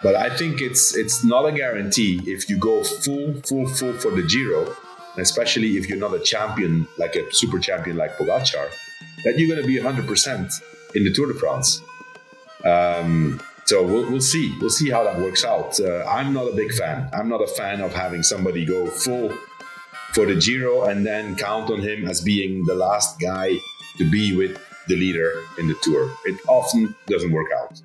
But I think it's not a guarantee if you go full for the Giro, especially if you're not a champion, like a super champion like Pogacar, that you're going to be 100% in the Tour de France. So we'll see. We'll see how that works out. I'm not a big fan. I'm not a fan of having somebody go full for the Giro and then count on him as being the last guy to be with the leader in the Tour. It often doesn't work out.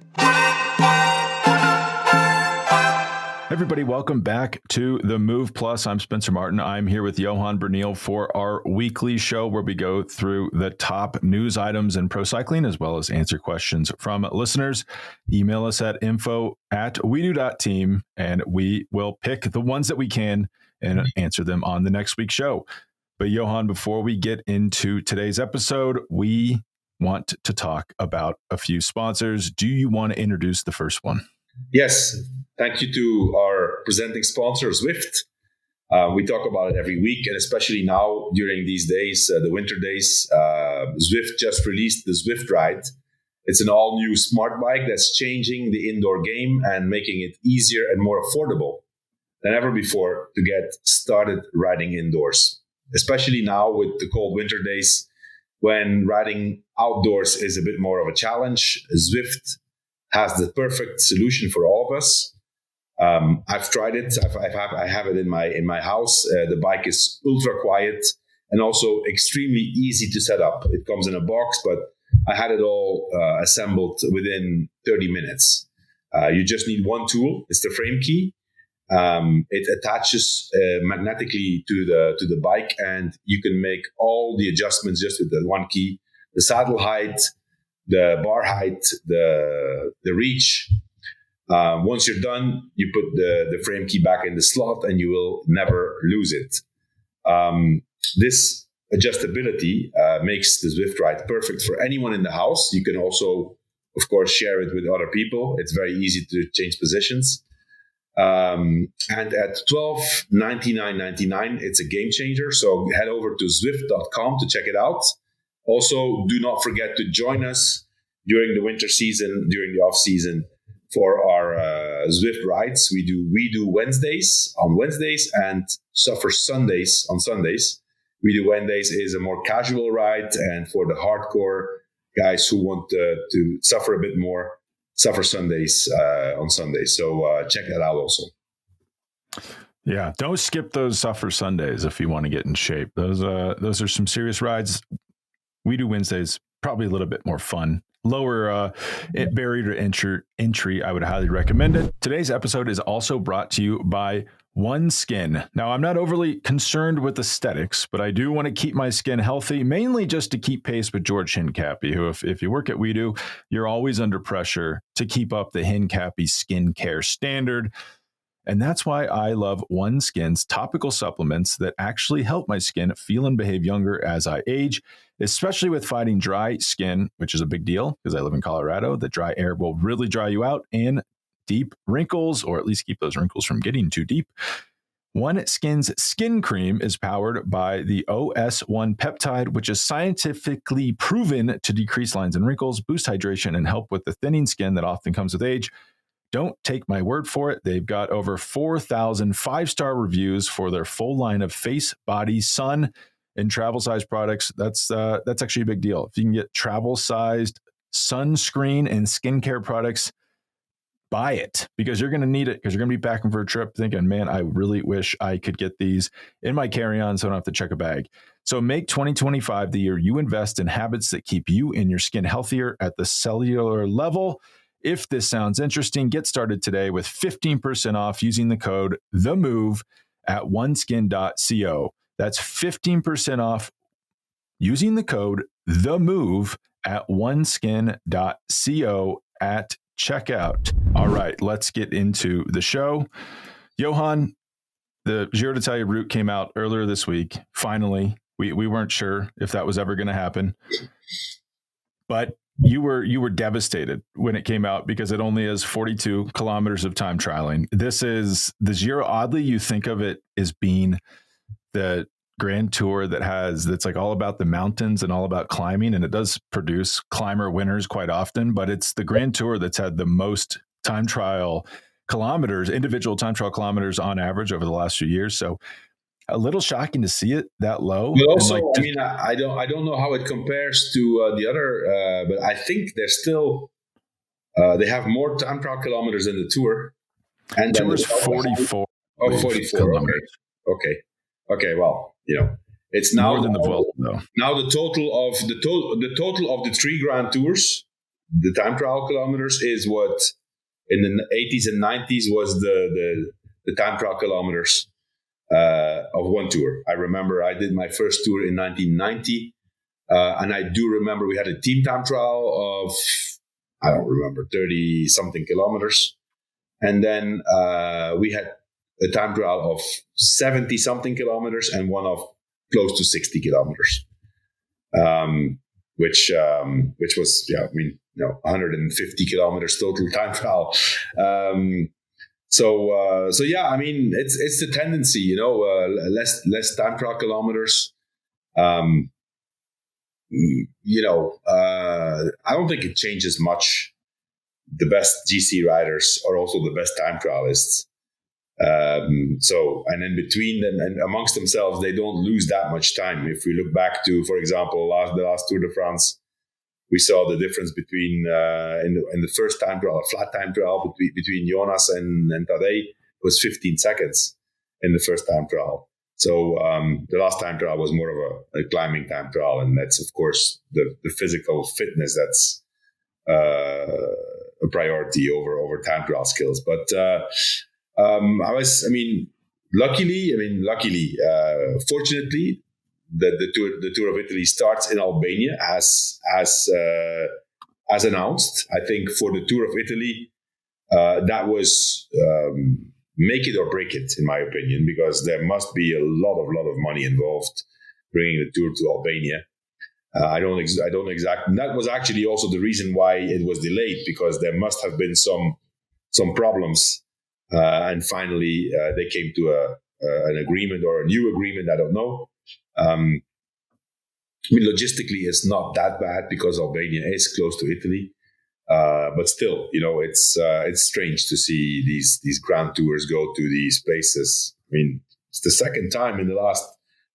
Everybody, welcome back to The Move Plus. I'm Spencer Martin. I'm here with Johan Bruyneel for our weekly show where we go through the top news items in pro cycling, as well as answer questions from listeners. Email us at info@wedo.team, and we will pick the ones that we can and answer them on the next week's show. But Johan, before we get into today's episode, we want to talk about a few sponsors. Do you want to introduce the first one? Yes. Thank you to our presenting sponsor, Zwift. We talk about it every week, and especially now during these days, the winter days. Zwift just released the Zwift Ride. It's an all-new smart bike that's changing the indoor game and making it easier and more affordable than ever before to get started riding indoors, especially now with the cold winter days when riding outdoors is a bit more of a challenge. Zwift has the perfect solution for all of us. I've tried it. I have it in my house. The bike is ultra quiet and also extremely easy to set up. It comes in a box, but I had it all assembled within 30 minutes. You just need one tool. It's the frame key. It attaches magnetically to the bike, and you can make all the adjustments just with the one key. The saddle height, the bar height, the reach. Once you're done, you put the frame key back in the slot and you will never lose it. This adjustability makes the Zwift Ride perfect for anyone in the house. You can also, of course, share it with other people. It's very easy to change positions. And at $1299.99, it's a game changer. So head over to Zwift.com to check it out. Also, do not forget to join us during the winter season, during the off season, for our Zwift rides. We do Wednesdays on Wednesdays and Suffer Sundays on Sundays. We do Wednesdays is a more casual ride, and for the hardcore guys who want to suffer a bit more, Suffer Sundays on Sundays. So check that out also. Yeah, don't skip those Suffer Sundays if you want to get in shape. Those are some serious rides. We do Wednesdays, probably a little bit more fun. Lower barrier to entry. I would highly recommend it. Today's episode is also brought to you by OneSkin. Now, I'm not overly concerned with aesthetics, but I do want to keep my skin healthy, mainly just to keep pace with George Hincapie, who, if you work at WeDo, you're always under pressure to keep up the Hincapie skincare standard. And that's why I love OneSkin's topical supplements that actually help my skin feel and behave younger as I age, especially with fighting dry skin, which is a big deal because I live in Colorado. The dry air will really dry you out, and deep wrinkles, or at least keep those wrinkles from getting too deep. OneSkin's skin cream is powered by the OS1 peptide, which is scientifically proven to decrease lines and wrinkles, boost hydration, and help with the thinning skin that often comes with age. Don't take my word for it. They've got over 4,000 five-star reviews for their full line of face, body, sun, and travel-sized products. That's actually a big deal. If you can get travel-sized sunscreen and skincare products, buy it, because you're going to need it, because you're going to be packing for a trip thinking, man, I really wish I could get these in my carry-on so I don't have to check a bag. So make 2025 the year you invest in habits that keep you and your skin healthier at the cellular level. If this sounds interesting, get started today with 15% off using the code THEMOVE at oneskin.co. That's 15% off using the code THEMOVE at oneskin.co at checkout. All right, let's get into the show. Johan, the Giro d'Italia route came out earlier this week. Finally, we weren't sure if that was ever going to happen, but you were devastated when it came out because it only has 42 kilometers of time trialing. This is the Giro. Oddly, you think of it as being the Grand Tour that's like all about the mountains and all about climbing, and it does produce climber winners quite often, but it's the Grand Tour that's had the most time trial kilometers, individual time trial kilometers on average over the last few years. So a little shocking to see it that low. But also, I don't know how it compares to the other, but I think they're still they have more time trial kilometers than the Tour. And Tour is 44. Oh, 44. Okay. Well, it's now more than the Vuelta, though. Now the total of the 3 Grand Tours, the time trial kilometers, is what in the 80s and 90s was the time trial kilometers of one tour. I remember I did my first tour in 1990, and I do remember we had a team time trial of, I don't remember, 30 something kilometers, and then we had a time trial of 70 something kilometers and one of close to 60 kilometers, which was 150 kilometers total time trial. So yeah, I mean, it's the tendency, less time trial kilometers. I don't think it changes much. The best GC riders are also the best time trialists. And in between them and amongst themselves, they don't lose that much time. If we look back to, for example, the last Tour de France, we saw the difference between in the first time trial, a flat time trial between Jonas and Tadej was 15 seconds in the first time trial. So the last time trial was more of a climbing time trial, and that's of course the physical fitness that's a priority over time trial skills. But fortunately, the Tour of Italy starts in Albania as announced. I think for the Tour of Italy, that was make it or break it, in my opinion, because there must be a lot of money involved bringing the Tour to Albania. I don't exactly. And that was actually also the reason why it was delayed, because there must have been some problems, and finally they came to an agreement or a new agreement. I don't know. Logistically, it's not that bad because Albania is close to Italy, but still, it's strange to see these Grand Tours go to these places. I mean, it's the second time in the last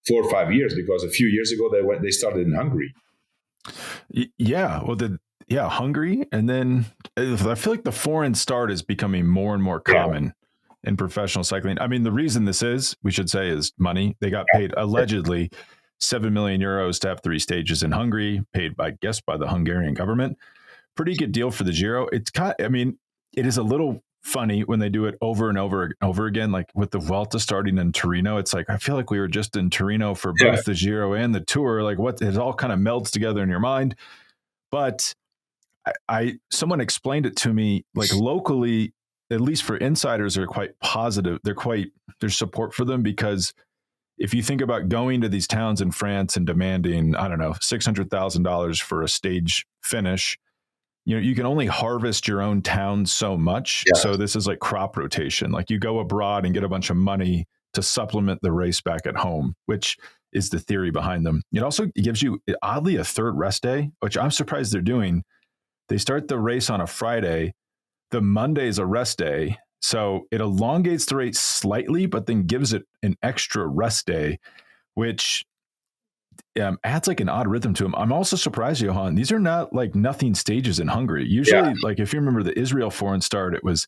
4 or 5 years, because a few years ago they started in Hungary. Yeah, well, Hungary, and then I feel like the foreign start is becoming more and more common in professional cycling. I mean, the reason this is, we should say, is money. They got paid allegedly 7 million euros to have 3 stages in Hungary, paid by the Hungarian government. Pretty good deal for the Giro. It is a little funny when they do it over and over and over again, like with the Vuelta starting in Torino. It's like, I feel like we were just in Torino for both the Giro and the Tour. Like, what, it all kind of melds together in your mind. But someone explained it to me, like locally, at least for insiders, are quite positive. There's support for them, because if you think about going to these towns in France and demanding, I don't know, $600,000 for a stage finish, you can only harvest your own town so much. Yeah. So this is like crop rotation. Like, you go abroad and get a bunch of money to supplement the race back at home, which is the theory behind them. It also gives you, oddly, a third rest day, which I'm surprised they're doing. They start the race on a Friday. The Monday is a rest day. So it elongates the race slightly, but then gives it an extra rest day, which adds like an odd rhythm to them. I'm also surprised, Johan, these are not like nothing stages in Hungary. Usually, like if you remember the Israel foreign start, it was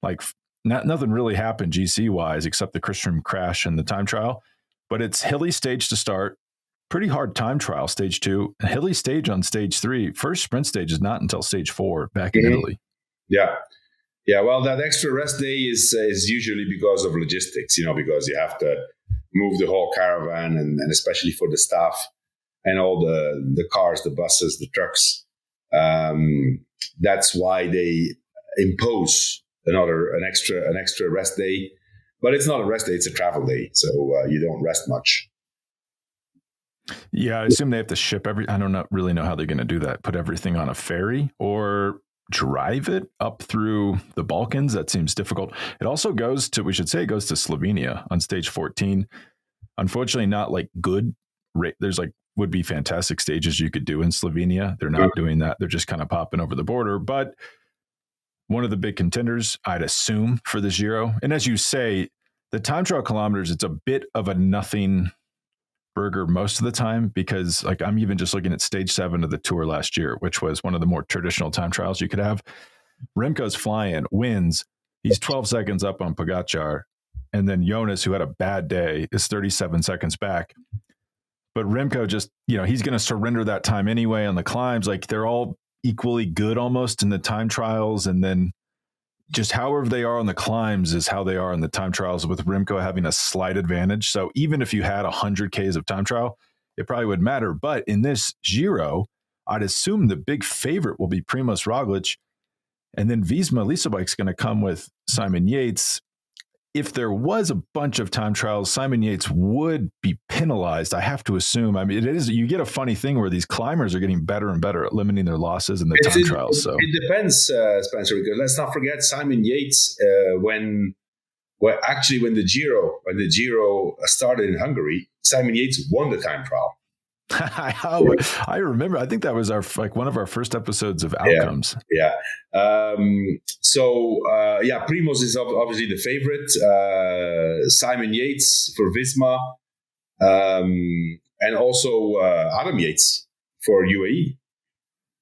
like nothing really happened GC wise except the Christian crash and the time trial. But it's hilly stage to start, pretty hard time trial, stage 2, a hilly stage on stage 3. First sprint stage is not until stage 4 back in Italy. Yeah. Yeah, well, that extra rest day is usually because of logistics, because you have to move the whole caravan, and especially for the staff and all the cars, the buses, the trucks. That's why they impose an extra rest day. But it's not a rest day; it's a travel day, so you don't rest much. Yeah, I assume they have to ship I don't really know how they're going to do that. Put everything on a ferry or drive it up through the Balkans. That seems difficult. It also goes to Slovenia on stage 14. Unfortunately, not like good. There's would be fantastic stages you could do in Slovenia. They're not doing that. They're just kind of popping over the border. But one of the big contenders, I'd assume, for the Giro. And as you say, the time trial kilometers, it's a bit of a nothing burger most of the time, because like I'm even just looking at stage 7 of the Tour last year, which was one of the more traditional time trials you could have. Remco's flying, wins. He's 12 seconds up on Pogačar. And then Jonas, who had a bad day, is 37 seconds back. But Remco just, he's going to surrender that time anyway on the climbs. Like they're all equally good almost in the time trials. And then just however they are on the climbs is how they are in the time trials, with Remco having a slight advantage. So even if you had 100 Ks of time trial, it probably would matter. But in this Giro, I'd assume the big favorite will be Primož Roglič. And then Visma Lisa Bike's going to come with Simon Yates. If there was a bunch of time trials, Simon Yates would be penalized, I have to assume. I mean, you get a funny thing where these climbers are getting better and better at limiting their losses in the time trials. So it depends, Spencer, because let's not forget Simon Yates, when the Giro started in Hungary, Simon Yates won the time trial. I remember. I think that was one of our first episodes of Outcomes. Yeah. Primož is obviously the favorite. Simon Yates for Visma, and also Adam Yates for UAE.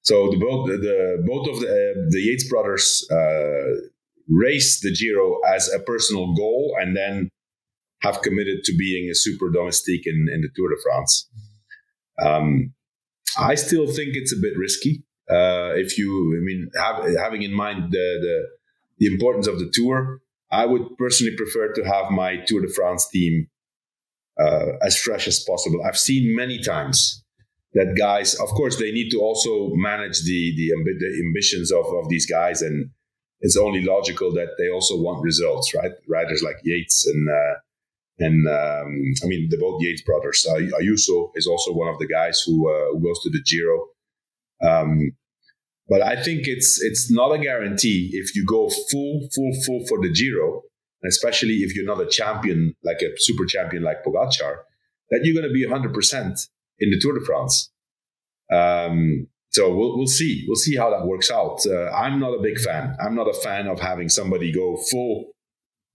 So both of the Yates brothers raced the Giro as a personal goal, and then have committed to being a super domestique in the Tour de France. I still think it's a bit risky. Having in mind the importance of the Tour, I would personally prefer to have my Tour de France team as fresh as possible. I've seen many times that guys, of course, they need to also manage the ambitions of these guys, and it's only logical that they also want results, right? Riders like Yates and the both Yates brothers. Ayuso is also one of the guys who goes to the Giro. But I think it's not a guarantee if you go full for the Giro, especially if you're not a champion, like a super champion like Pogačar, that you're going to be 100% in the Tour de France. So we'll see. We'll see how that works out. I'm not a big fan. I'm not a fan of having somebody go full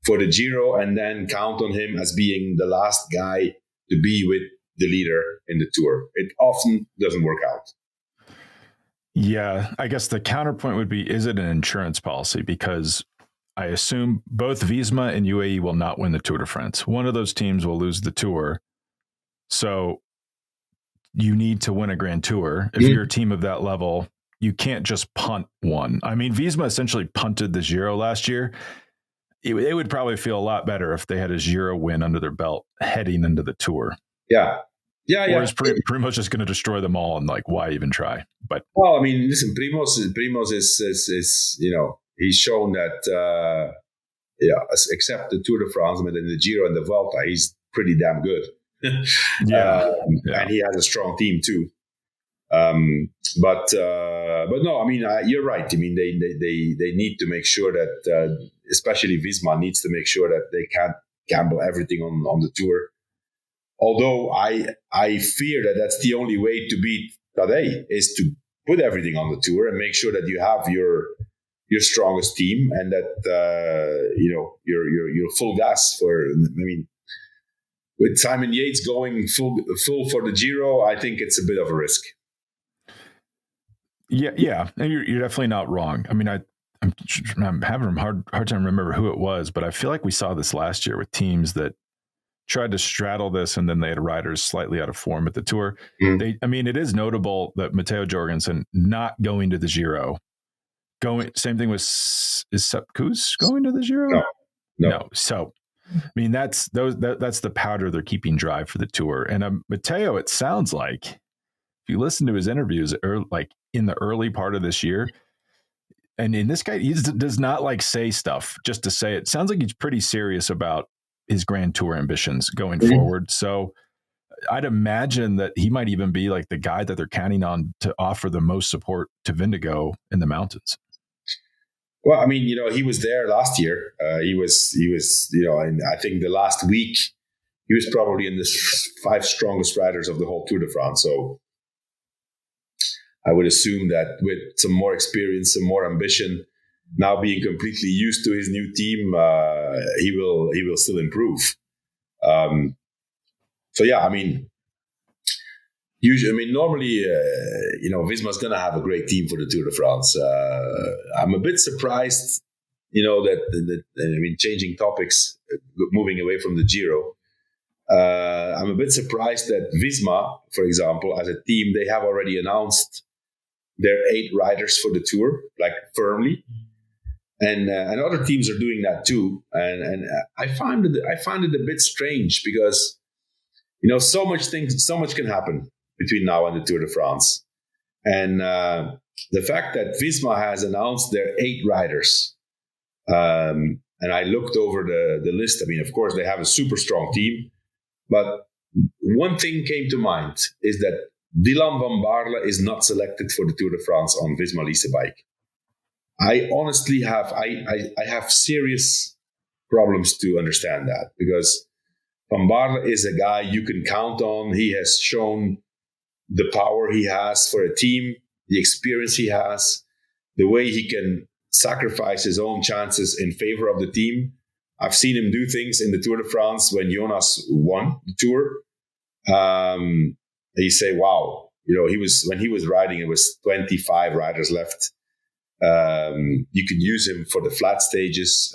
for the Giro and then count on him as being the last guy to be with the leader in the Tour. It often doesn't work out. Yeah, I guess the counterpoint would be, is it an insurance policy? Because I assume both Visma and UAE will not win the Tour de France. One of those teams will lose the Tour. So you need to win a Grand Tour. If you're a team of that level, you can't just punt one. I mean, Visma essentially punted the Giro last year. It would probably feel a lot better if they had a Giro win under their belt heading into the Tour. Yeah. Or is Primož just going to destroy them all, and why even try? But well, I mean, listen, Primož is he's shown that except the Tour de France, and the Giro and the Vuelta, he's pretty damn good. And he has a strong team too. But no, I mean, you're right. I mean, they need to make sure that, especially Visma needs to make sure that they can't gamble everything on the Tour. Although I fear that that's the only way to beat Tadej, is to put everything on the Tour and make sure that you have your strongest team, and that you're full gas for. I mean, with Simon Yates going full for the Giro, I think it's a bit of a risk. Yeah, and you're definitely not wrong. I mean, I'm having a hard time remember who it was, but I feel like we saw this last year with teams that tried to straddle this, and then they had riders slightly out of form at the Tour. It is notable that Matteo Jorgensen not going to the Giro. Same thing with, is Sepp Kuss going to the Giro? No. So, I mean, that's the powder they're keeping dry for the Tour. And Matteo, it sounds like, if you listen to his interviews, in the early part of this year, and in this guy, he does not say stuff just to say it. Sounds like he's pretty serious about his Grand Tour ambitions going forward. So I'd imagine that he might even be the guy that they're counting on to offer the most support to Vindigo in the mountains. Well, I mean, he was there last year. He was, and I think the last week he was probably in the 5 strongest riders of the whole Tour de France. So I would assume that with some more experience, some more ambition, now being completely used to his new team, he will still improve. So yeah, I mean, normally, Visma's going to have a great team for the Tour de France. I'm a bit surprised, that changing topics, moving away from the Giro. I'm a bit surprised that Visma, for example, as a team, they have already announced their 8 riders for the Tour, like firmly, and other teams are doing that too. And I find it a bit strange because so much can happen between now and the Tour de France, and the fact that Visma has announced their 8 riders, and I looked over the list. I mean, of course, they have a super strong team. But one thing came to mind is that Dylan van Baarle is not selected for the Tour de France on Visma Lease bike. I honestly have I have serious problems to understand that, because Van Baarle is a guy you can count on. He has shown the power he has for a team, the experience he has, the way he can sacrifice his own chances in favor of the team. I've seen him do things in the Tour de France when Jonas won the Tour. You say, wow, when he was riding, it was 25 riders left. You could use him for the flat stages.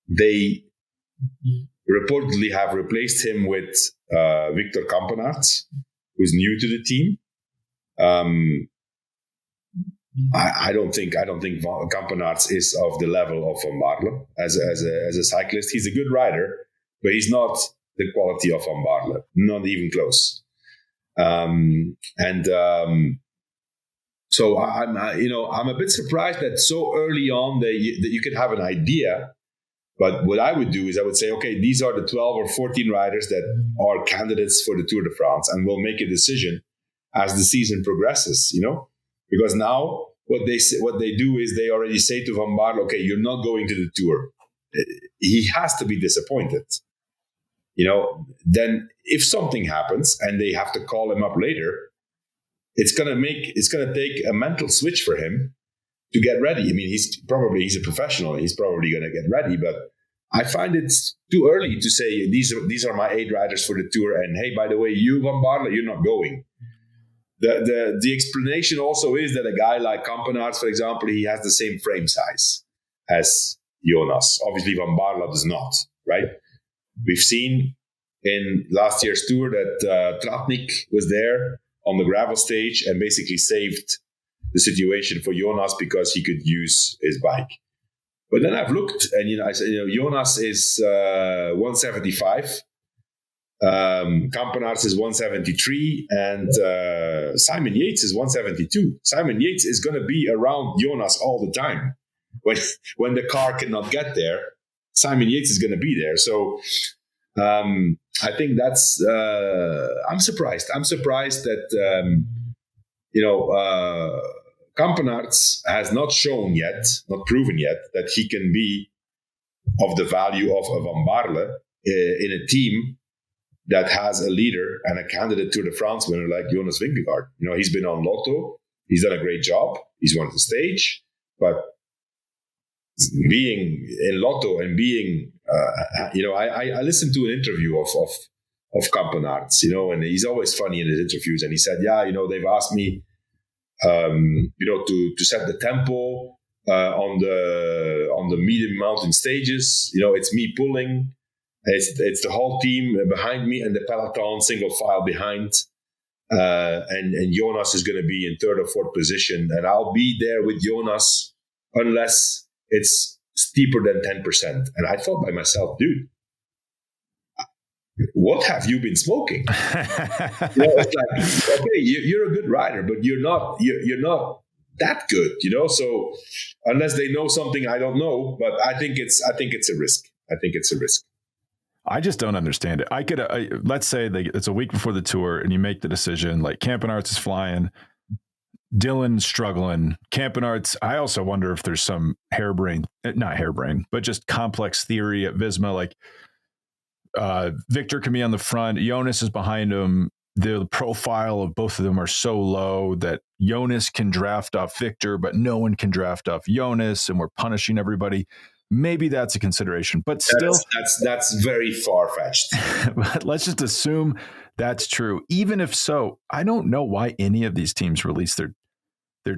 They reportedly have replaced him with Victor Kampenaerts, who's new to the team. I don't think Kampenaerts is of the level of Van Baarle as a cyclist. He's a good rider, but he's not the quality of Van Baarle, not even close. So I'm a bit surprised that so early on that you could have an idea. But what I would do is I would say, okay, these are the 12 or 14 riders that are candidates for the Tour de France, and we'll make a decision as the season progresses. Because now what they do is they already say to Van Baarle, okay, you're not going to the Tour. He has to be disappointed. Then if something happens and they have to call him up later, it's gonna take a mental switch for him to get ready. I mean, he's a professional. He's probably gonna get ready, but I find it too early to say these are my 8 riders for the Tour. And hey, by the way, you Van Baarle, you're not going. The explanation also is that a guy like Kampenaerts, for example, he has the same frame size as Jonas. Obviously, Van Baarle does not, right? We've seen in last year's Tour that Tratnik was there on the gravel stage and basically saved the situation for Jonas because he could use his bike. But then I've looked, and I said, Jonas is 175. Kampenaerts is 173, and Simon Yates is 172. Simon Yates is going to be around Jonas all the time. When the car cannot get there, Simon Yates is going to be there. So I think that's. I'm surprised. I'm surprised that Kampenaerts has not shown yet, not proven yet, that he can be of the value of a Van Baarle in a team that has a leader and a candidate Tour de France winner like Jonas Vingegaard. He's been on Lotto. He's done a great job. He's won the stage. But being in Lotto and being, I listened to an interview of Kampenaerts, and he's always funny in his interviews. And he said, they've asked me, to set the tempo on the medium mountain stages. It's me pulling. It's the whole team behind me and the peloton single file behind. And Jonas is going to be in 3rd or 4th position. And I'll be there with Jonas unless it's steeper than 10%. And I thought by myself, dude, what have you been smoking? It's like, okay, you're a good rider, but you're not that good, So unless they know something I don't know, but I think it's a risk. I just don't understand it. I could let's say it's a week before the Tour, and you make the decision. Like Kampenaerts is flying, Dylan's struggling. Kampenaerts. I also wonder if there's some not harebrained, but just complex theory at Visma. Like Victor can be on the front, Jonas is behind him. the profile of both of them are so low that Jonas can draft off Victor, but no one can draft off Jonas, and we're punishing everybody. Maybe that's a consideration, but still, that's very far-fetched. But let's just assume that's true. Even if so, I don't know why any of these teams release their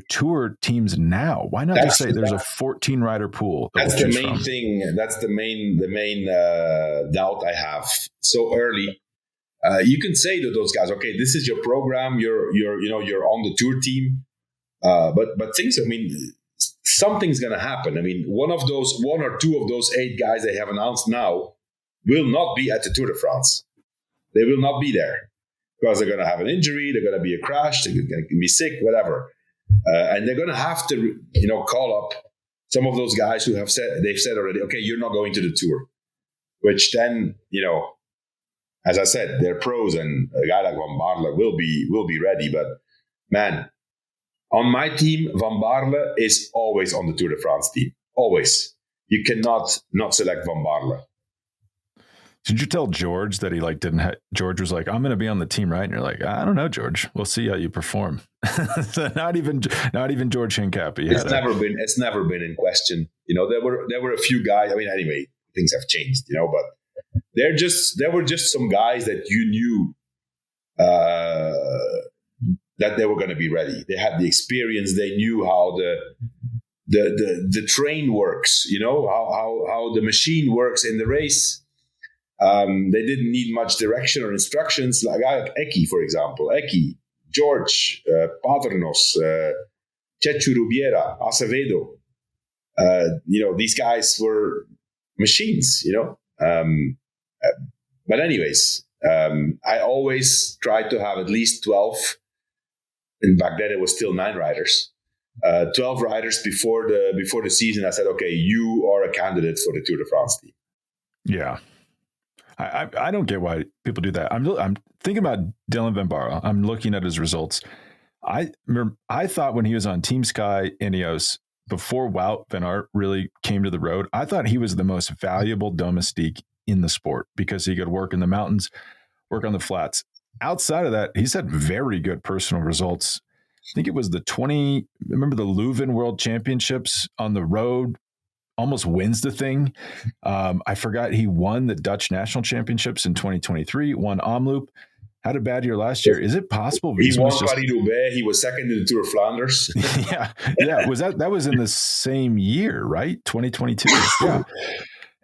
tour teams now. Why not just say there's a 14 rider pool? That's the main thing. That's the main doubt I have. So early, you can say to those guys, okay, this is your program. You're on the tour team. But things, I mean, something's going to happen. I mean, one or two of those 8 guys they have announced now will not be at the Tour de France. They will not be there because they're going to have an injury. They're going to be a crash. They're going to be sick, whatever. And they're going to have to, call up some of those guys who they've said already, okay, you're not going to the Tour, which then, as I said, they're pros, and a guy like Van Baarle will be ready. But man, on my team, Van Baarle is always on the Tour de France team. Always. You cannot not select Van Baarle. Did you tell George that he George was like, I'm going to be on the team, right? And you're like, I don't know, George. We'll see how you perform. So not even George Hincapie. It's never been in question. There were a few guys. I mean, anyway, things have changed, but there were just some guys that you knew that they were going to be ready. They had the experience. They knew how the train works, how the machine works in the race. They didn't need much direction or instructions. Like Eki, for example. Eki, George, Paternos, Chechu Rubiera, Acevedo. These guys were machines, But anyways, I always tried to have at least 12. And back then it was still 9 riders. 12 riders before the season. I said, okay, you are a candidate for the Tour de France team. Yeah. I don't get why people do that. I'm thinking about Dylan Van Baarle. I'm looking at his results. I thought when he was on Team Sky Ineos, before Wout van Aert really came to the road, I thought he was the most valuable domestique in the sport because he could work in the mountains, work on the flats. Outside of that, he's had very good personal results. I think it was remember the Leuven World Championships on the road, almost wins the thing. I forgot he won the Dutch National Championships in 2023, won Omloop, had a bad year last year. Is it possible? He won Paris-Roubaix. He was second in the Tour of Flanders. Yeah. That was in the same year, right? 2022. Yeah.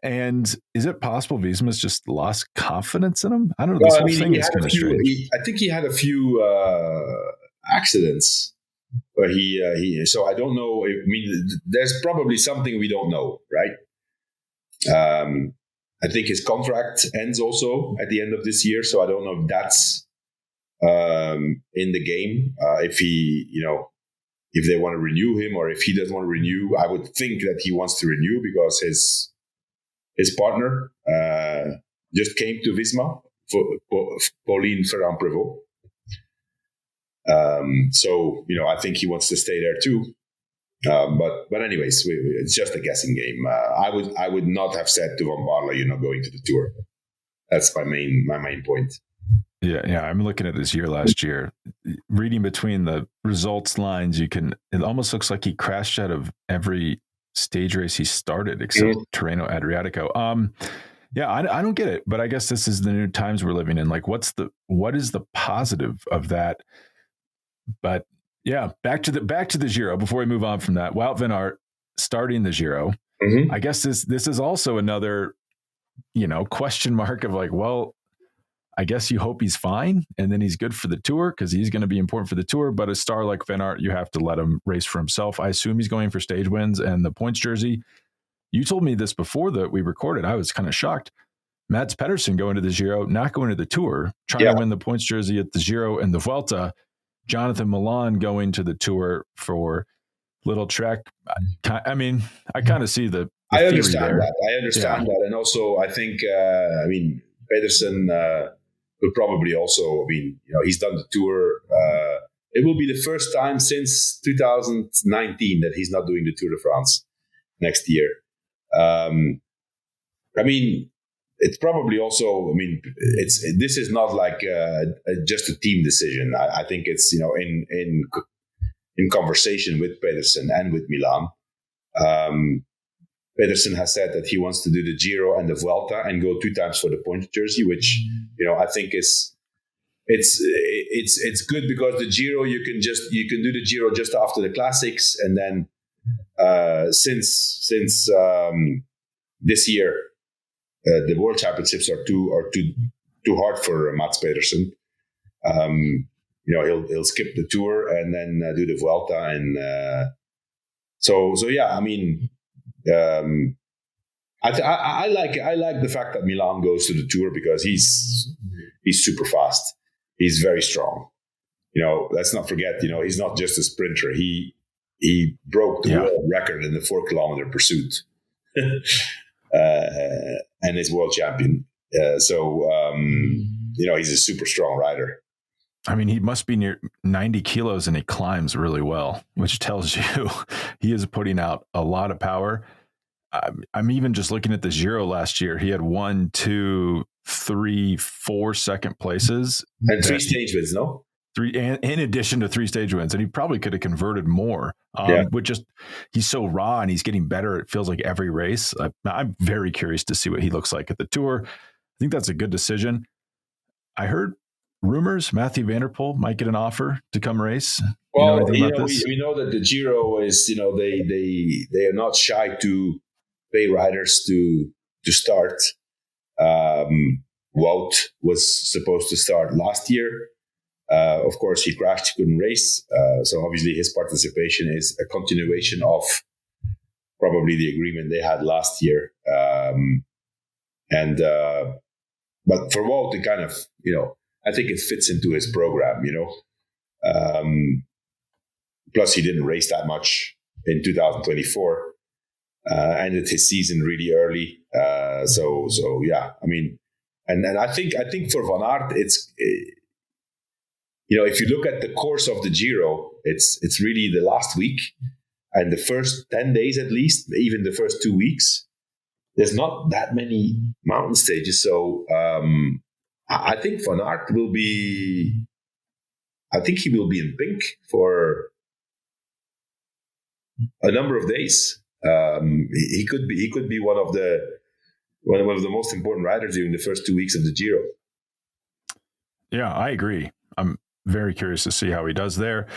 And is it possible Visma's just lost confidence in him? I don't know. This whole thing is kind of strange. I think he had a few accidents, but he. So I don't know. There's probably something we don't know, right? I think his contract ends also at the end of this year, so I don't know if that's in the game. If he, if they want to renew him, or if he doesn't want to renew, I would think that he wants to renew because his partner just came to Visma, for Pauline Ferrand-Prévot. So I think he wants to stay there too. But anyways, it's just a guessing game. I would not have said to Van Baarle, you're not going to the Tour. That's my main point. Yeah. I'm looking at his year last year, reading between the results lines. It almost looks like he crashed out of every stage race he started except Tirreno Adriatico. I don't get it, but I guess this is the new times we're living in. Like, what is the positive of that? But yeah, back to the Giro before we move on from that. Wout van Aert starting the Giro. Mm-hmm. I guess this is also another, question mark of like, well, I guess you hope he's fine and then he's good for the Tour because he's going to be important for the Tour. But a star like Van Aert, you have to let him race for himself. I assume he's going for stage wins and the points jersey. You told me this before that we recorded. I was kind of shocked. Mads Pedersen going to the Giro, not going to the Tour, trying to win the points jersey at the Giro and the Vuelta. Jonathan Milan going to the Tour for Little Trek. I mean, I kind of see the I understand that. I understand that. And also, I think, Pedersen will probably also, he's done the Tour. It will be the first time since 2019 that he's not doing the Tour de France next year. it's probably also, I mean, this is not like just a team decision. I think it's, in conversation with Pedersen and with Milan. Pedersen has said that he wants to do the Giro and the Vuelta and go 2 times for the points jersey, which, I think it's good because the Giro, you can do the Giro just after the classics. And then since this year, the World Championships are too hard for Mats Pedersen. He'll skip the Tour and then do the Vuelta, and so yeah. I mean, I like the fact that Milan goes to the Tour because he's super fast. He's very strong. Let's not forget. He's not just a sprinter. He broke the world record in the 4-kilometer pursuit. And is world champion. So he's a super strong rider. I mean, he must be near 90 kilos and he climbs really well, which tells you he is putting out a lot of power. I'm even just looking at the Giro last year. He had 1, 2, 3, 4 second places. And 3 stage wins, no? 3, in addition to 3 stage wins, and he probably could have converted more. But just he's so raw and he's getting better. It feels like every race. I'm very curious to see what he looks like at the Tour. I think that's a good decision. I heard rumors Mathieu van der Poel might get an offer to come race. Well, we know that the Giro is, they are not shy to pay riders to start. Wout was supposed to start last year. Of course, he crashed, he couldn't race. So obviously his participation is a continuation of probably the agreement they had last year. But for Wout, it kind of, I think it fits into his program, plus he didn't race that much in 2024. Ended his season really early. So yeah, I mean, and I think for Van Aert, it's, if you look at the course of the Giro, it's really the last week and the first 10 days at least, even the first 2 weeks. There's not that many mountain stages, so I think Van Aert will be. I think he will be in pink for a number of days. He could be one of the most important riders during the first 2 weeks of the Giro. Yeah, I agree. I'm very curious to see how he does there.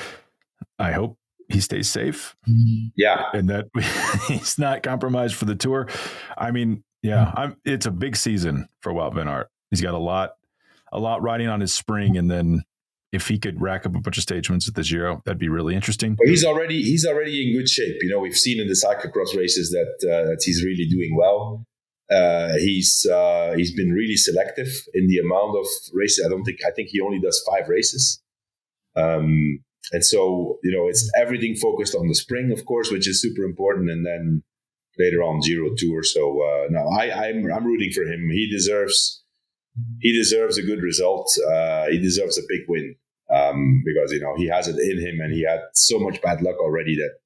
I hope he stays safe. Yeah. And that he's not compromised for the Tour. I mean, it's a big season for Wout van Aert. He's got a lot riding on his spring. And then if he could rack up a bunch of stage wins at the Giro, that'd be really interesting. Well, he's already in good shape. We've seen in the cyclocross races that he's really doing well. He's been really selective in the amount of races. I think he only does 5 races. And so, it's everything focused on the spring, of course, which is super important. And then later on Giro Tour. So, no, I'm rooting for him. He deserves a good result. He deserves a big win, because, he has it in him and he had so much bad luck already that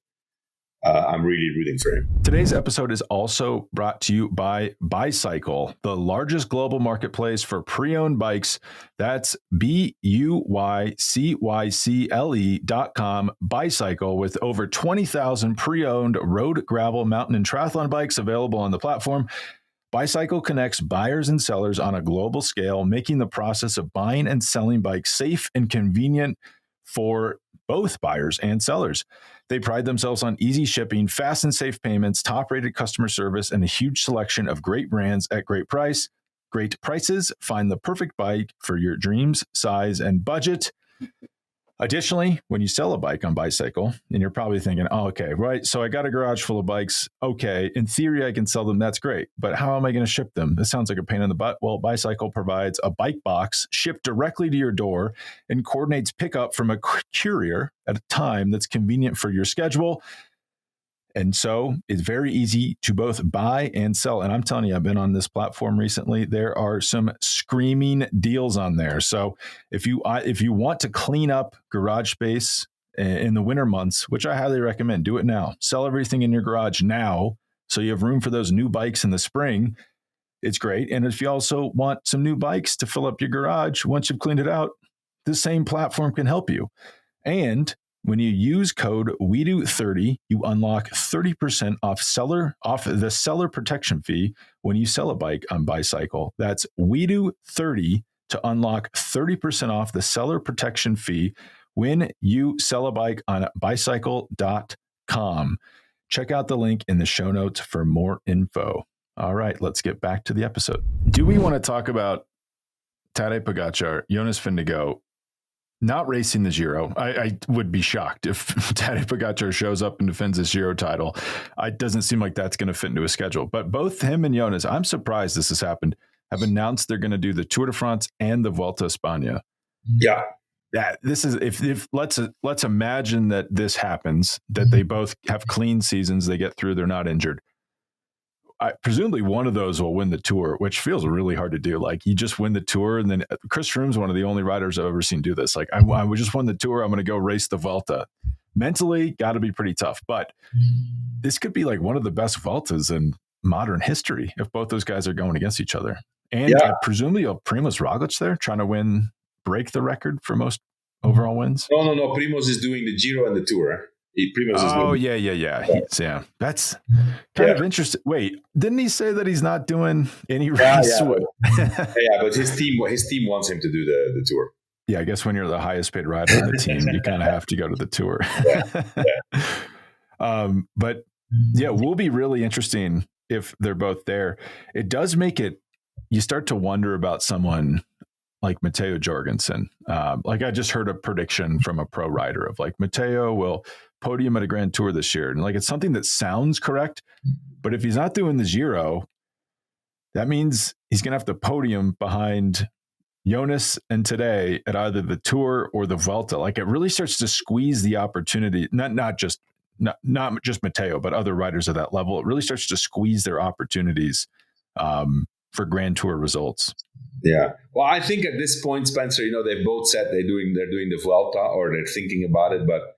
I'm really rooting for him. Today's episode is also brought to you by Bicycle, the largest global marketplace for pre-owned bikes. That's BUYCYCLE.com. Bicycle, with over 20,000 pre-owned road, gravel, mountain, and triathlon bikes available on the platform. Bicycle connects buyers and sellers on a global scale, making the process of buying and selling bikes safe and convenient for both buyers and sellers. They pride themselves on easy shipping, fast and safe payments, top-rated customer service, and a huge selection of great brands at great prices. Find the perfect bike for your dreams, size, and budget. Additionally, when you sell a bike on Bicycle, and you're probably thinking, oh, okay, right, so I got a garage full of bikes. Okay, in theory, I can sell them. That's great. But how am I going to ship them? This sounds like a pain in the butt. Well, Bicycle provides a bike box shipped directly to your door and coordinates pickup from a courier at a time that's convenient for your schedule. And so it's very easy to both buy and sell. And I'm telling you, I've been on this platform recently. There are some screaming deals on there. So if you want to clean up garage space in the winter months, which I highly recommend, do it now. Sell everything in your garage now so you have room for those new bikes in the spring. it's great. And if you also want some new bikes to fill up your garage, once you've cleaned it out, the same platform can help you. And when you use code WEDO30, you unlock 30% off the seller protection fee when you sell a bike on Bicycle. That's WEDO30 to unlock 30% off the seller protection fee when you sell a bike on bicycle.com. Check out the link in the show notes for more info. All right, let's get back to the episode. Do we want to talk about Tadej Pogačar, Jonas Vingegaard, not racing the Giro? I would be shocked if Tadej Pogačar shows up and defends his Giro title. It doesn't seem like that's going to fit into his schedule. But both him and Jonas, I'm surprised this has happened, have announced they're going to do the Tour de France and the Vuelta a España. Yeah. That this is if let's imagine that this happens, that they both have clean seasons, they get through, they're not injured. Presumably one of those will win the Tour, which feels really hard to do. Like you just win the Tour, and then Chris Froome's one of the only riders I've ever seen do this. Like I just won the Tour, I'm going to go race the Vuelta. Mentally, got to be pretty tough. But this could be like one of the best Vueltas in modern history if both those guys are going against each other. And presumably Primož Roglič there trying to break the record for most overall wins. No. Primož is doing the Giro and the Tour. Yeah. That's kind of interesting. Wait, didn't he say that he's not doing any race? But his team wants him to do the Tour. Yeah, I guess when you're the highest paid rider on the team, you kind of have to go to the Tour. But yeah, will be really interesting if they're both there. It does make it, you start to wonder about someone like Matteo Jorgensen. Like I just heard a prediction from a pro rider of like Matteo will podium at a Grand Tour this year. And like, it's something that sounds correct, but if he's not doing the Giro, that means he's going to have to podium behind Jonas and Tadej at either the Tour or the Vuelta. Like it really starts to squeeze the opportunity, not just Matteo, but other riders of that level. It really starts to squeeze their opportunities for Grand Tour results. Yeah. Well, I think at this point, Spencer, they both said they're doing the Vuelta or they're thinking about it, but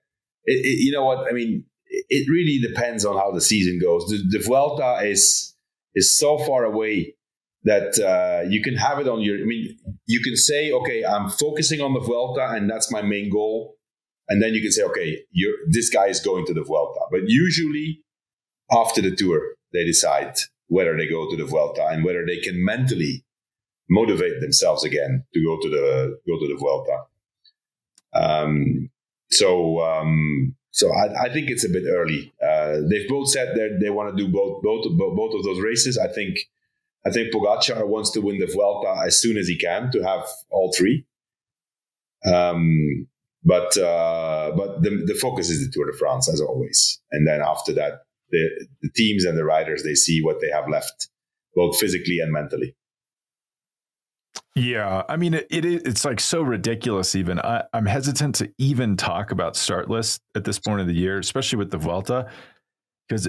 you know what? I mean, it really depends on how the season goes. The Vuelta is so far away that you can have it on you can say, okay, I'm focusing on the Vuelta and that's my main goal. And then you can say, okay, this guy is going to the Vuelta. But usually after the Tour, they decide whether they go to the Vuelta and whether they can mentally motivate themselves again to go to the Vuelta. So I think it's a bit early. They've both said that they want to do both of those races. I think Pogačar wants to win the Vuelta as soon as he can to have all three. But the focus is the Tour de France as always, and then after that, the teams and the riders, they see what they have left, both physically and mentally. Yeah, I mean, it's like so ridiculous. Even I'm hesitant to even talk about start lists at this point of the year, especially with the Vuelta, because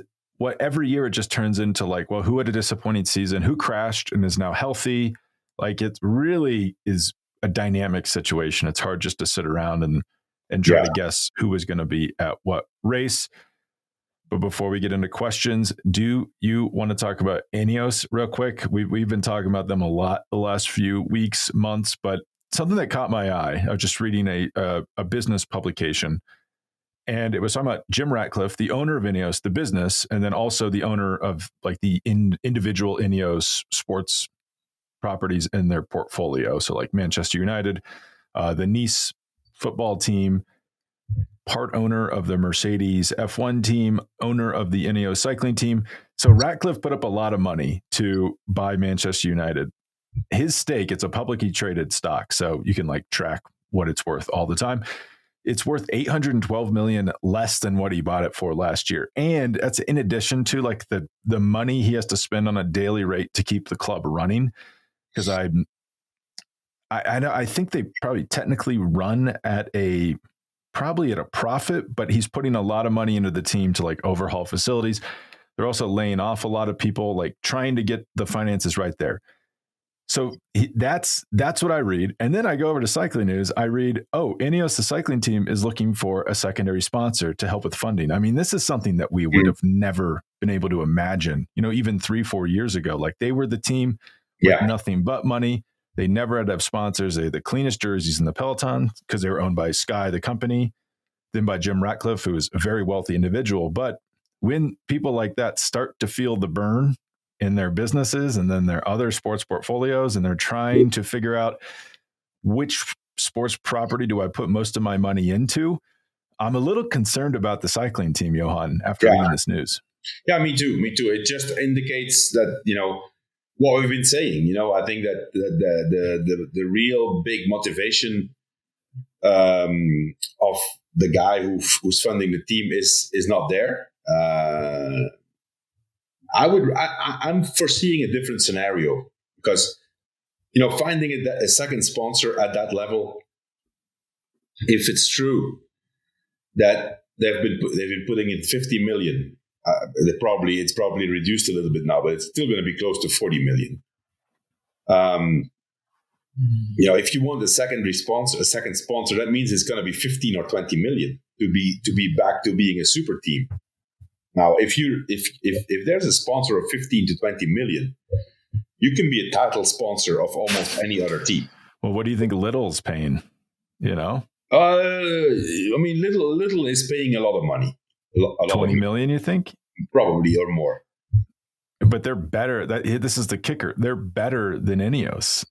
every year it just turns into like, well, who had a disappointing season, who crashed and is now healthy. Like it really is a dynamic situation. It's hard just to sit around and try to guess who is going to be at what race. But before we get into questions, do you want to talk about Ineos real quick? We've been talking about them a lot the last few weeks, months, but something that caught my eye, I was just reading a business publication, and it was talking about Jim Ratcliffe, the owner of Ineos, the business, and then also the owner of like the individual Ineos sports properties in their portfolio. So like Manchester United, the Nice football team, part owner of the Mercedes F1 team, owner of the Ineos cycling team. So Ratcliffe put up a lot of money to buy Manchester United. His stake, it's a publicly traded stock, so you can like track what it's worth all the time. It's worth $812 million less than what he bought it for last year. And that's in addition to like the money he has to spend on a daily rate to keep the club running. Because I think they probably technically run at a profit, but he's putting a lot of money into the team to like overhaul facilities. They're also laying off a lot of people, like trying to get the finances right there. So that's what I read. And then I go over to Cycling News. I read, Ineos, the cycling team, is looking for a secondary sponsor to help with funding. I mean, this is something that we would have never been able to imagine, even 3-4 years ago. Like, they were the team with nothing but money. They never had to have sponsors. They had the cleanest jerseys in the peloton because they were owned by Sky, the company, then by Jim Ratcliffe, who was a very wealthy individual. But when people like that start to feel the burn in their businesses and then their other sports portfolios, and they're trying to figure out which sports property do I put most of my money into, I'm a little concerned about the cycling team, Johan, after reading this news. Yeah, me too. It just indicates that, what we've been saying. I think that the real big motivation of the guy who's funding the team is not there. I'm foreseeing a different scenario because, finding a second sponsor at that level, if it's true that they've been putting in 50 million, it's probably reduced a little bit now, but it's still going to be close to 40 million. If you want a second sponsor, that means it's going to be 15 or 20 million to be back to being a super team. Now, if there's a sponsor of 15 to 20 million, you can be a title sponsor of almost any other team. Well, what do you think Little's paying? Little is paying a lot of money. 20 million, you think? Probably, or more. But they're better. This is the kicker. They're better than Ineos.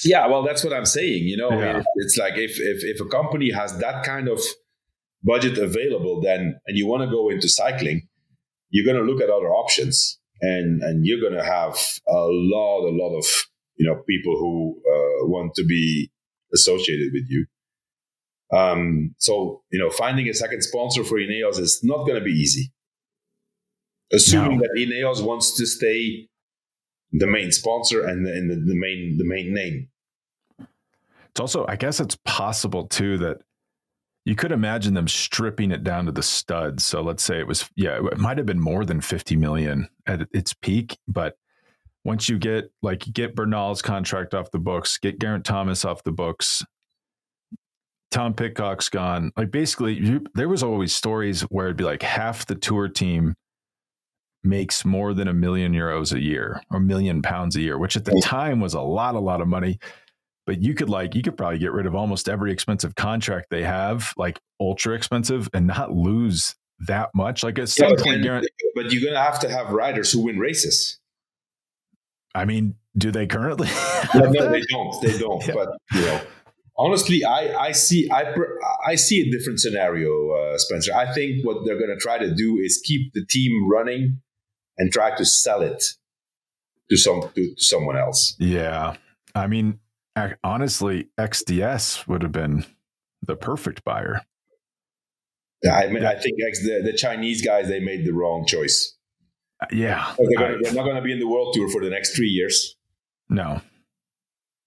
Yeah, well, that's what I'm saying. It's like if a company has that kind of budget available, then, and you want to go into cycling, you're going to look at other options, and you're going to have a lot of people who want to be associated with you. So finding a second sponsor for Ineos is not going to be easy, assuming that Ineos wants to stay the main sponsor and the main name. It's also, I guess it's possible too that you could imagine them stripping it down to the studs. So let's say it might have been more than 50 million at its peak. But once you get Bruyneel's contract off the books, get Geraint Thomas off the books, Tom Pidcock's gone. Like, basically, there was always stories where it'd be like half the tour team makes more than €1 million a year or £1 million a year, which at the time was a lot of money. But you could probably get rid of almost every expensive contract they have, like ultra expensive, and not lose that much. Like, at some point, but you're going to have riders who win races. I mean, do they currently? No, they don't. They don't. Yeah. But honestly, I see a different scenario, Spencer. I think what they're going to try to do is keep the team running and try to sell it to someone else. Yeah, I mean, honestly, XDS would have been the perfect buyer. Yeah, I think the Chinese guys, they made the wrong choice. Yeah, they're not going to be in the World Tour for the next 3 years. No.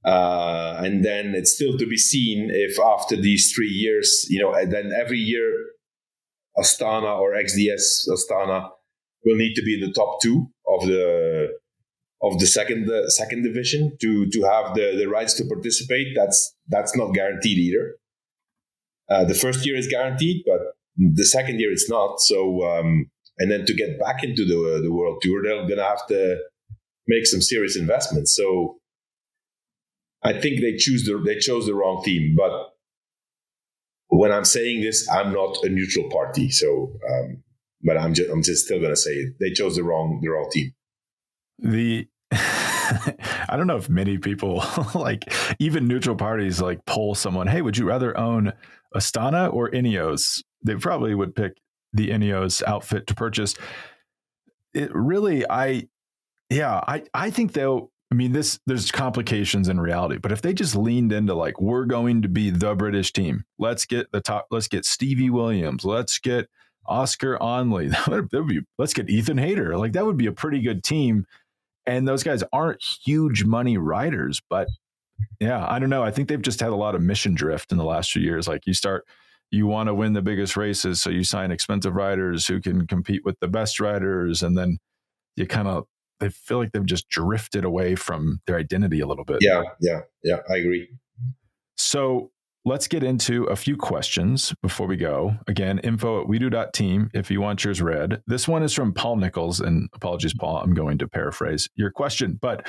And then it's still to be seen if after these 3 years, then every year Astana or XDS Astana will need to be in the top 2 of the second division to have the rights to participate. That's not guaranteed either. The first year is guaranteed, but the second year it's not. So and then to get back into the World Tour, they're going to have to make some serious investments. So I think they chose the wrong team. But when I'm saying this, I'm not a neutral party. So, but I'm just still going to say it. They chose the wrong team. I don't know if many people, like even neutral parties, like poll someone, hey, would you rather own Astana or Ineos? They probably would pick the Ineos outfit to purchase. It really, I think they'll. I mean, there's complications in reality, but if they just leaned into like, we're going to be the British team, let's get Stevie Williams, let's get Oscar Onley, let's get Ethan Hayter, like that would be a pretty good team. And those guys aren't huge money riders, but yeah, I don't know. I think they've just had a lot of mission drift in the last few years. Like you want to win the biggest races, so you sign expensive riders who can compete with the best riders, and then you kind of they feel like they've just drifted away from their identity a little bit. Yeah, I agree. So let's get into a few questions before we go. Again, info@wedo.team if you want yours read. This one is from Paul Nichols, and apologies, Paul, I'm going to paraphrase your question. But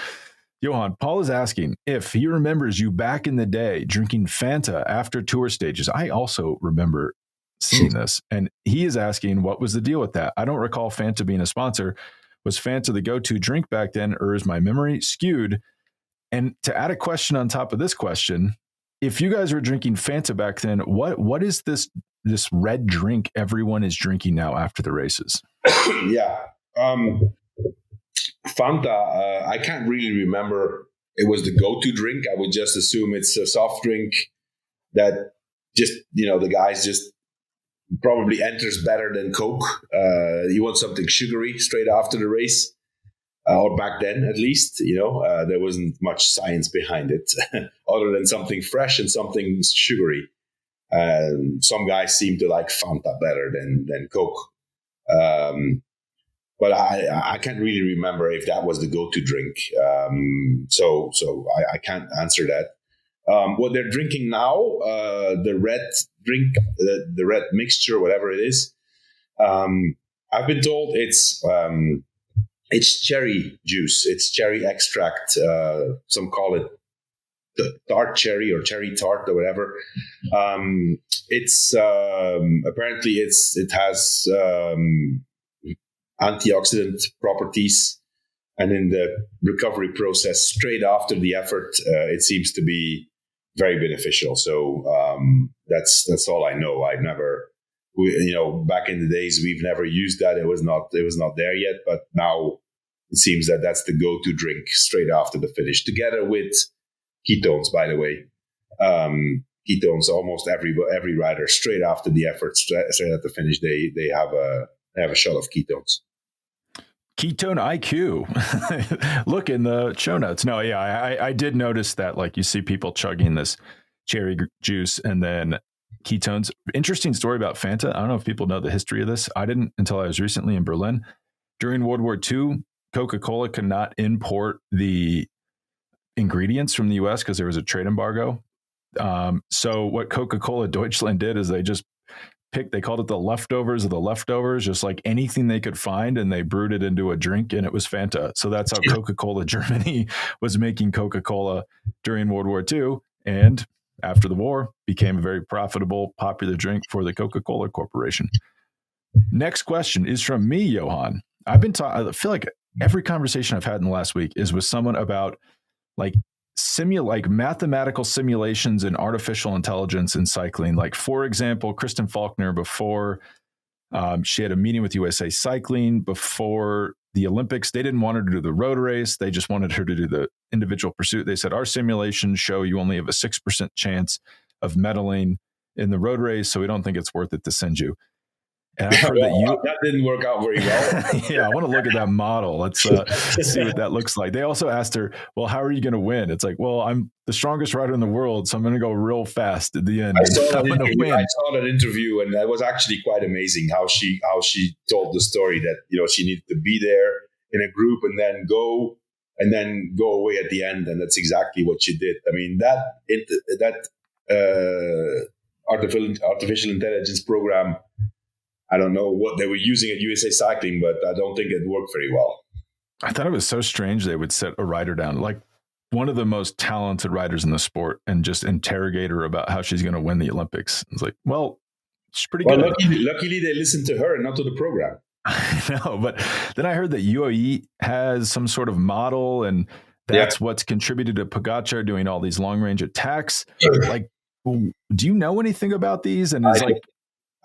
Johan, Paul is asking if he remembers you back in the day drinking Fanta after tour stages. I also remember seeing this. And he is asking, what was the deal with that? I don't recall Fanta being a sponsor. Was Fanta the go-to drink back then, or is my memory skewed? And to add a question on top of this question, if you guys were drinking Fanta back then, what is this red drink everyone is drinking now after the races? Yeah. Fanta, I can't really remember. It was the go-to drink. I would just assume it's a soft drink that just, the guys just probably enters better than Coke. You want something sugary straight after the race. Or back then, at least, there wasn't much science behind it other than something fresh and something sugary. Some guys seem to like Fanta better than Coke. But I can't really remember if that was the go-to drink. So I can't answer that. What they're drinking now, the red drink, the red mixture, whatever it is, I've been told it's cherry juice. It's cherry extract. Some call it tart cherry or cherry tart or whatever. It's apparently it has antioxidant properties, and in the recovery process straight after the effort, it seems to be very beneficial. So that's all I know. I've never. Back in the days, we've never used that. It was not there yet, but now it seems that that's the go-to drink straight after the finish, together with ketones, by the way. Ketones, almost every rider, straight after the effort, straight at the finish, they have a shot of ketones. Ketone IQ. Look in the show notes. No, yeah, I did notice that, like, you see people chugging this cherry juice and then ketones. Interesting story about Fanta. I don't know if people know the history of this. I didn't until I was recently in Berlin. During World War II, Coca-Cola could not import the ingredients from the US because there was a trade embargo. So what Coca-Cola Deutschland did is they just they called it the leftovers of the leftovers, just like anything they could find, and they brewed it into a drink, and it was Fanta. So that's how Coca-Cola Germany was making Coca-Cola during World War II. And after the war, became a very profitable, popular drink for the Coca-Cola Corporation. Next question is from me, Johan. I feel like every conversation I've had in the last week is with someone about like mathematical simulations and artificial intelligence in cycling. Like, for example, Kristen Faulkner, before she had a meeting with USA Cycling before the Olympics, they didn't want her to do the road race. They just wanted her to do the individual pursuit. They said, our simulations show you only have a 6% chance of medaling in the road race, so we don't think it's worth it to send you. And I've heard that didn't work out very well. Yeah, I want to look at that model. Let's see what that looks like. They also asked her, well, how are you going to win? It's like, well, I'm the strongest rider in the world, so I'm going to go real fast at the end. I saw that interview, and that was actually quite amazing how she told the story that she needed to be there in a group and then go away at the end, and that's exactly what she did. I mean, that artificial intelligence program, I don't know what they were using at USA Cycling, but I don't think it worked very well. I thought it was so strange they would set a rider down, like one of the most talented riders in the sport, and just interrogate her about how she's going to win the Olympics. It's like, well, she's pretty good. Luckily, they listened to her and not to the program. I know, but then I heard that UAE has some sort of model, and that's what's contributed to Pogacar doing all these long-range attacks. Like, do you know anything about these? And it's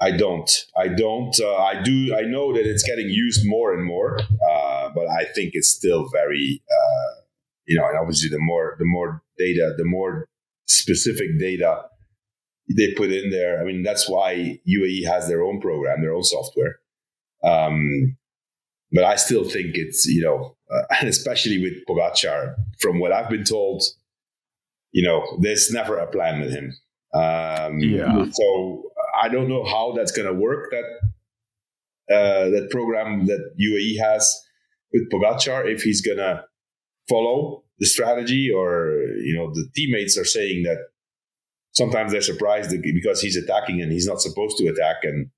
I don't. I do. I know that it's getting used more and more, but I think it's still very, and obviously the more data, the more specific data they put in there. I mean, that's why UAE has their own program, their own software. But I still think it's, and especially with Pogacar, from what I've been told, there's never a plan with him. So I don't know how that's going to work, that program that UAE has. with Pogacar if he's gonna follow the strategy, or the teammates are saying that sometimes they're surprised because he's attacking and he's not supposed to attack, and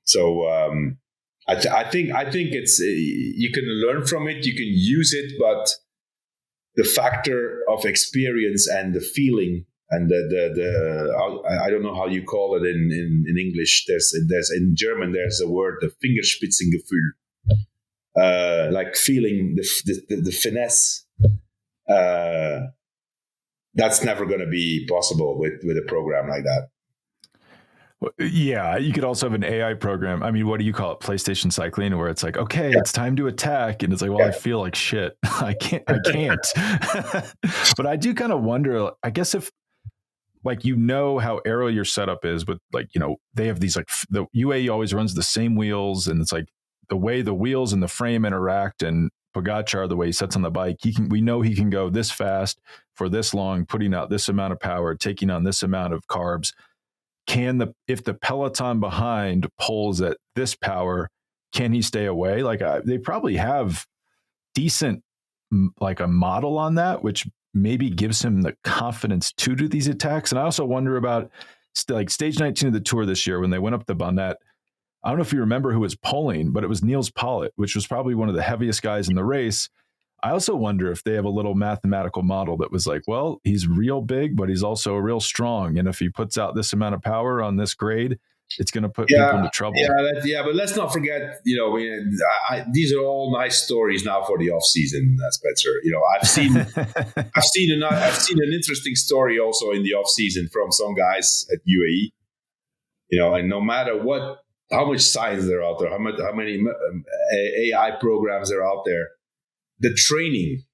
so I think it's you can learn from it, you can use it, but the factor of experience and the feeling and the I don't know how you call it in English. There's in German there's a word, the Fingerspitzengefühl, like feeling the finesse. That's never going to be possible with a program like that. Yeah, you could also have an AI program. I mean, what do you call it? PlayStation cycling, where it's like, okay, it's time to attack, and it's like, well, I feel like shit. I can't. But I do kind of wonder. I guess if how aero your setup is, but they have these the UAE always runs the same wheels, and it's like the way the wheels and the frame interact, and Pogacar, the way he sets on the bike, we know he can go this fast for this long, putting out this amount of power, taking on this amount of carbs. If the peloton behind pulls at this power, can he stay away? They probably have decent a model on that, which maybe gives him the confidence to do these attacks. And I also wonder about stage 19 of the Tour this year when they went up the Bonnet. I don't know if you remember who was pulling, but it was Niels Pollitt, which was probably one of the heaviest guys in the race. I also wonder if they have a little mathematical model that was like, well, he's real big, but he's also real strong. And if he puts out this amount of power on this grade, it's going to put people into trouble. But let's not forget, these are all nice stories now for the off season, Spencer. I've seen an interesting story also in the off season from some guys at UAE. And no matter how much science there out there, how many AI programs are out there, the training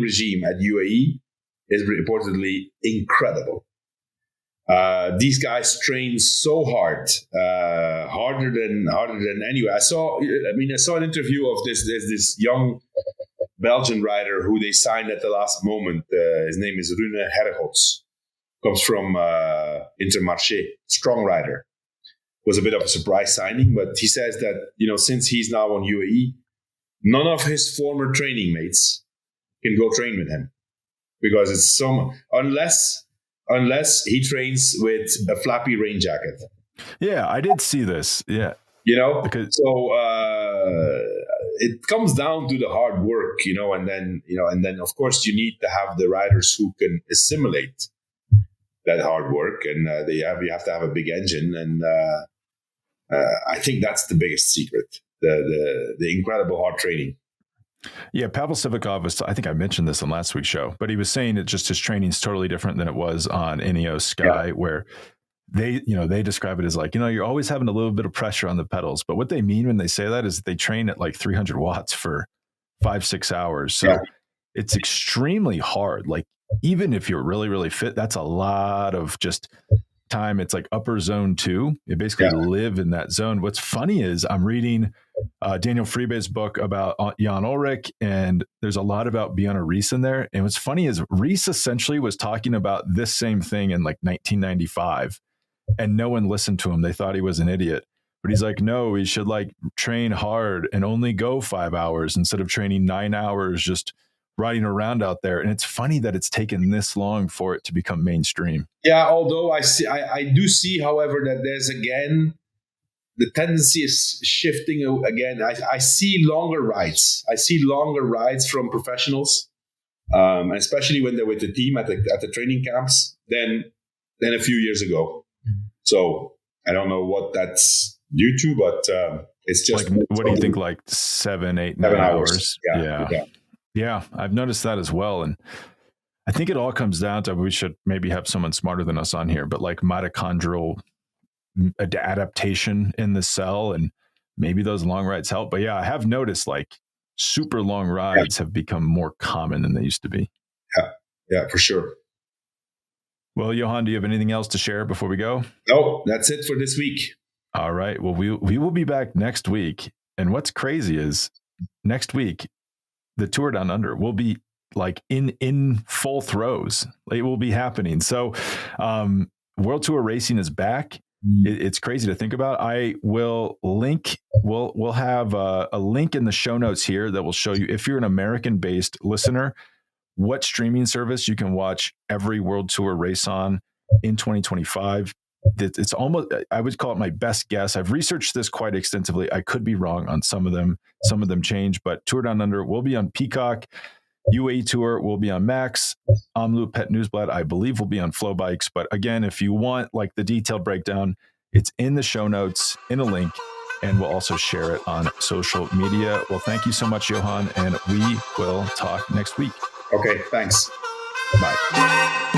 regime at UAE is reportedly incredible. These guys train so hard, harder than anywhere. I saw an interview of this young Belgian rider who they signed at the last moment. His name is Rune Hergots. Comes from Intermarché, strong rider. Was a bit of a surprise signing, but he says that since he's now on UAE, none of his former training mates can go train with him because it's unless he trains with a flappy rain jacket. Yeah, I did see this. Yeah, it comes down to the hard work, and then of course you need to have the riders who can assimilate that hard work, and you have to have a big engine, and I think that's the biggest secret. The incredible hard training. Yeah, Pavel Sivakov I think I mentioned this on last week's show, but he was saying that just his training is totally different than it was on Ineos Sky, where they describe it as you're always having a little bit of pressure on the pedals. But what they mean when they say that is they train at 300 watts for 5-6 hours. So it's extremely hard. Even if you're really, really fit, that's a lot of just time. It's upper zone 2. You basically live in that zone. What's funny is I'm reading Daniel Freebe's book about Jan Ulrich, and there's a lot about Bjarne Riis in there. And what's funny is Riis essentially was talking about this same thing in 1995, and no one listened to him. They thought he was an idiot. But he's like, no, we should train hard and only go 5 hours instead of training 9 hours just riding around out there. And it's funny that it's taken this long for it to become mainstream. Yeah, although I do see, however, that there's again the tendency is shifting again. I see longer rides. I see longer rides from professionals, especially when they're with the team at the training camps than a few years ago. So I don't know what that's due to, but it's just what do you think? 7, 8, 9 hours? Yeah, I've noticed that as well. And I think it all comes down to, we should maybe have someone smarter than us on here, but mitochondrial adaptation in the cell, and maybe those long rides help. But yeah, I have noticed super long rides have become more common than they used to be. Yeah, for sure. Well, Johan, do you have anything else to share before we go? No, that's it for this week. All right. Well, we will be back next week. And what's crazy is next week, the Tour Down Under will be in full throes. It will be happening. So World Tour racing is back. It's crazy to think about. I will link. We'll have a link in the show notes here that will show you, if you're an American-based listener, what streaming service you can watch every World Tour race on in 2025. It's almost, I would call it my best guess. I've researched this quite extensively. I could be wrong on some of them. Some of them change, but Tour Down Under will be on Peacock. UAE Tour will be on Max. Omloop Pet Newsblad, I believe, will be on Flow Bikes. But again, if you want like the detailed breakdown, it's in the show notes in a link, and we'll also share it on social media. Well, thank you so much, Johan, and we will talk next week. Okay, thanks. Bye.